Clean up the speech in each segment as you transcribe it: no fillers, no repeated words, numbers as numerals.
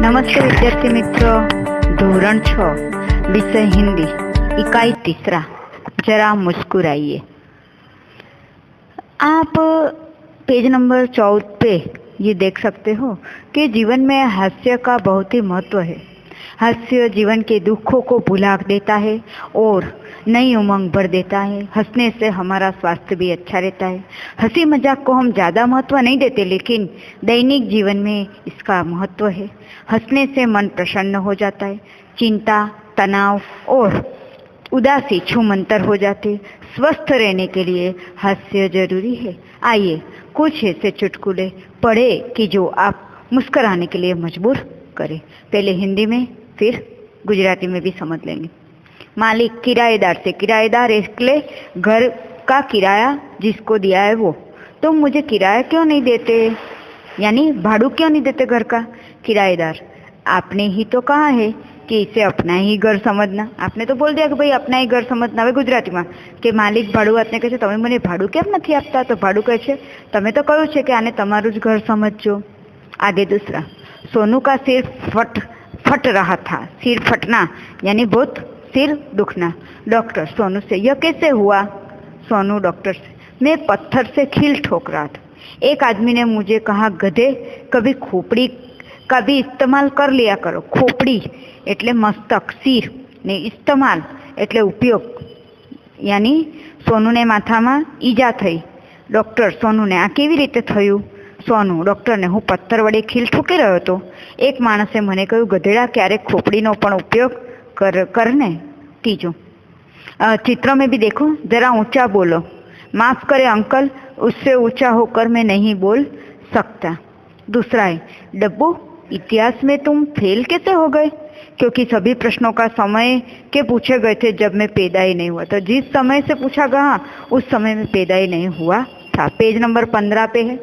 नमस्ते विद्यार्थी मित्रों, धोरण 6 विषय हिंदी इकाई 3 जरा मुस्कुराइए। आप पेज नंबर 14 पे ये देख सकते हो कि जीवन में हास्य का बहुत ही महत्व है। हास्य जीवन के दुखों को भुला देता है और नई उमंग भर देता है। हंसने से हमारा स्वास्थ्य भी अच्छा रहता है। हंसी मजाक को हम ज़्यादा महत्व नहीं देते, लेकिन दैनिक जीवन में इसका महत्व है। हंसने से मन प्रसन्न हो जाता है, चिंता, तनाव और उदासी छूमंतर हो जाती। स्वस्थ रहने के लिए हास्य जरूरी है। आइए कुछ ऐसे चुटकुले पढ़े कि जो आप मुस्कुराने के लिए मजबूर करें। पहले हिंदी में फिर गुजराती में भी समझ लेंगे। मालिक किराएदार से, किराएदार इसलिए घर का किराया जिसको दिया है वो, तुम मुझे किराया क्यों नहीं देते, यानी भाड़ू क्यों नहीं देते घर का। किराएदार, आपने ही तो कहा है कि इसे अपना ही घर समझना। आपने तो बोल दिया कि भाई अपना ही घर समझना। હવે ગુજરાતીમાં કે માલિક ભાડું આપને કહે છે તમે મને ભાડું કેમ નથી આપતા, તો ભાડું કહે છે તમે તો કહ્યું છે કે આને તમારું જ घर समझજો। आगे दूसरा, सोनू का सिर फट रहा था। सिर फटना यानी बहुत सिर दुखना। डॉक्टर सोनू से, यह कैसे हुआ। सोनू डॉक्टर से, मैं पत्थर से खील ठोक रहा था। एक आदमी ने मुझे कहा, गधे कभी खोपड़ी का भी इस्तेमाल कर लिया करो। खोपड़ी એટલે મસ્તક, સિર ને ઇસ્तेमाल એટલે ઉપયોગ, यानी સોનુને માથામાં ઈજા થઈ। ડૉક્ટર સોનુને, આ કેવી રીતે થયું। સોનુ ડૉક્ટરને, હું પથ્થર વડે ખીલ ઠોકી રહ્યો હતો। એક માણસે મને કહ્યું, ગધેડા ક્યારેક खोपड़ीનો પણ ઉપયોગ करने। तीजो, चित्रों में भी देखो, जरा ऊंचा बोलो। माफ करे अंकल, उससे ऊंचा होकर मैं नहीं बोल सकता। दूसरा है, डब्बू इतिहास में तुम फेल कैसे हो गए। क्योंकि सभी प्रश्नों का समय के पूछे गए थे जब मैं पैदा ही नहीं हुआ था। जिस समय से पूछा गया उस समय में पैदा ही नहीं हुआ था। पेज नंबर 15 पे है।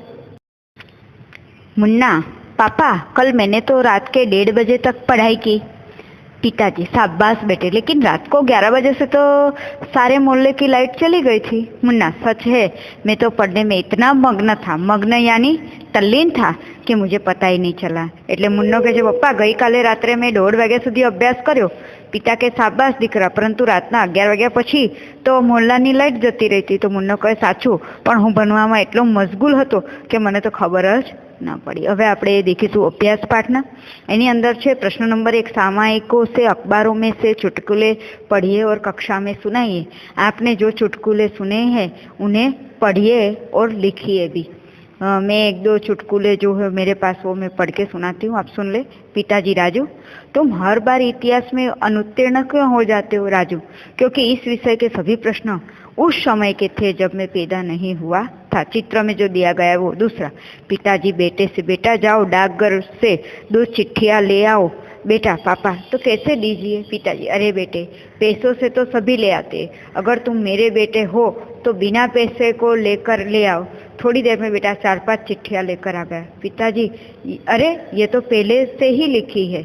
मुन्ना, पापा कल मैंने तो रात के 1:30 बजे तक पढ़ाई की। पिताजी, शाबाश बेटे, लेकिन रात को 11 बजे से तो सारे मोहल्ले की लाइट चली गई थी। मुन्ना, सच है, मैं तो पढ़ने में इतना मग्न था, मग्न यानी तल्लीन था कि मुझे पता ही नहीं चला। એટલે મુન્નો કહે છે, પપ્પા ગઈકાલે રાત્રે મેં 1:30 વાગ્યા સુધી અભ્યાસ કર્યો। પિતા કે, શાબાશ દીકરા, પરંતુ રાતના 11 વાગ્યા પછી તો મોહલ્લાની લાઇટ જતી રહી હતી। તો મુન્નો કહે, સાચું, પણ હું ભણવામાં એટલો મશગુલ હતો કે મને તો ખબર જ ना पड़ी। હવે આપણે देखीશું अभ्यास पाठना। એની અંદર છે प्रश्न नंबर 1, सामायिकों से अखबारों में से चुटकुले पढ़िए और कक्षा में सुनाइए। आपने जो चुटकुले सुने हैं उन्हें पढ़िए और लिखिए भी। मैं 1-2 चुटकुले जो है मेरे पास वो मैं पढ़ के सुनाती हूँ, आप सुन ले। पिताजी, राजू तुम हर बार इतिहास में अनुत्तीर्ण क्यों हो जाते हो। राजू, क्योंकि इस विषय के सभी प्रश्न उस समय के थे जब मैं पैदा नहीं हुआ था। चित्र में जो दिया गया है वो। दूसरा, पिताजी बेटे से, बेटा जाओ डाकघर से 2 चिट्ठियाँ ले आओ। बेटा, पापा तो कैसे दीजिए। पिताजी, अरे बेटे, पैसों से तो सभी ले आते, अगर तुम मेरे बेटे हो तो बिना पैसे को लेकर ले आओ। थोड़ी देर में बेटा 4-5 चिट्ठियाँ लेकर आ गया। पिताजी, अरे ये तो पहले से ही लिखी है।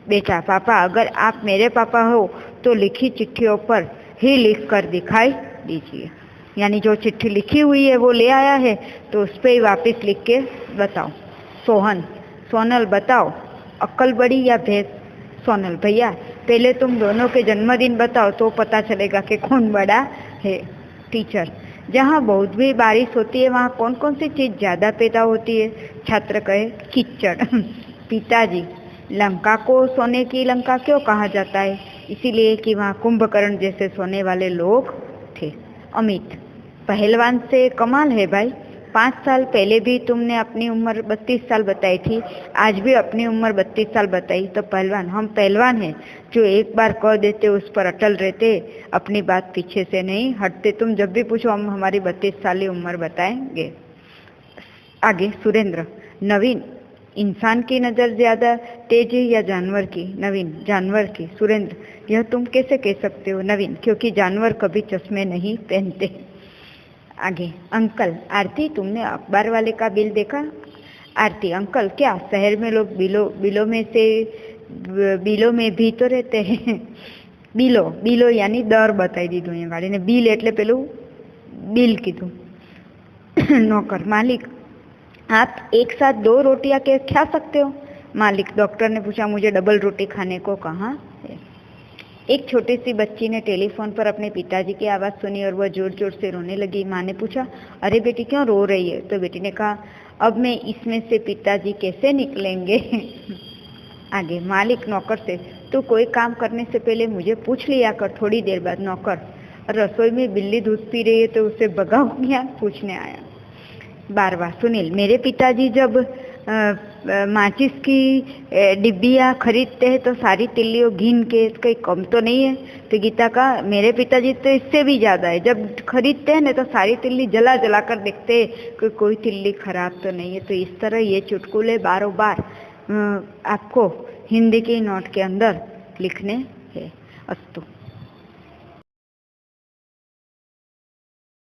बेटा, पापा अगर आप मेरे पापा हो तो लिखी चिट्ठियों पर ही लिख कर दिखाई दीजिए। यानी जो चिट्ठी लिखी हुई है वो ले आया है तो उस पर ही वापस लिख के बताओ। सोहन, सोनल बताओ, अक्ल बड़ी या भैंस। सोनल, भैया पहले तुम दोनों के जन्मदिन बताओ तो पता चलेगा कि कौन बड़ा है। टीचर, जहाँ बहुत भी बारिश होती है वहाँ कौन कौन सी चीज़ ज़्यादा पैदा होती है। छात्र कहे, कीचड़। पिताजी, लंका को सोने की लंका क्यों कहा जाता है। इसीलिए कि वहाँ कुंभकर्ण जैसे सोने वाले लोग थे। अमित, पहलवान से कमाल है भाई, 5 साल पहले भी तुमने अपनी उम्र 32 साल बताई थी, आज भी अपनी उम्र 32 साल बताई। तो पहलवान, हम पहलवान हैं जो एक बार कह देते उस पर अटल रहते, अपनी बात पीछे से नहीं हटते। तुम जब भी पूछो हम हमारी 32 साल की उम्र बताएंगे। आगे सुरेंद्र, नवीन, इंसान की नज़र ज़्यादा तेज है या जानवर की। नवीन, जानवर की। सुरेंद्र, यह तुम कैसे कह सकते हो। नवीन, क्योंकि जानवर कभी चश्मे नहीं पहनते। आगे, अंकल, आरती तुमने अखबार वाले का बिल देखा। आरती, अंकल क्या, शहर में लोग बिलों में भी तो रहते हैं। बिलो यानी दर बताई दीधું અહીંયા ગાડીને। बिल એટલે પેલું बिल कीधું। नौकर, मालिक आप एक साथ 2 रोटियां खा सकते हो। मालिक, डॉक्टर ने पूछा मुझे डबल रोटी खाने को कहा है। एक छोटी सी बच्ची ने टेलीफोन पर अपने पिताजी की आवाज़ सुनी और वह जोर जोर से रोने लगी। माँ ने पूछा, अरे बेटी क्यों रो रही है? तो बेटी ने कहा, अब मैं इसमें से पिताजी कैसे निकलेंगे? आगे, मालिक नौकर से, तू कोई काम करने से पहले मुझे पूछ लिया कर। थोड़ी देर बाद नौकर, रसोई में बिल्ली दूध पी रही है तो उसे भगाऊं क्या? पूछने आया। 12वां, सुनील, मेरे पिताजी जब माचिस की डिब्बियाँ खरीदते हैं तो सारी तिल्लियों गिन के कहीं कम तो नहीं है? तो गीता का, मेरे पिताजी तो इससे भी ज़्यादा है, जब खरीदते हैं ना तो सारी तिल्ली जला जला कर देखते हैं कि कोई तिल्ली खराब तो नहीं है। तो इस तरह ये चुटकुले बारों बार आपको हिंदी के नोट के अंदर लिखने हैं। अस्तु।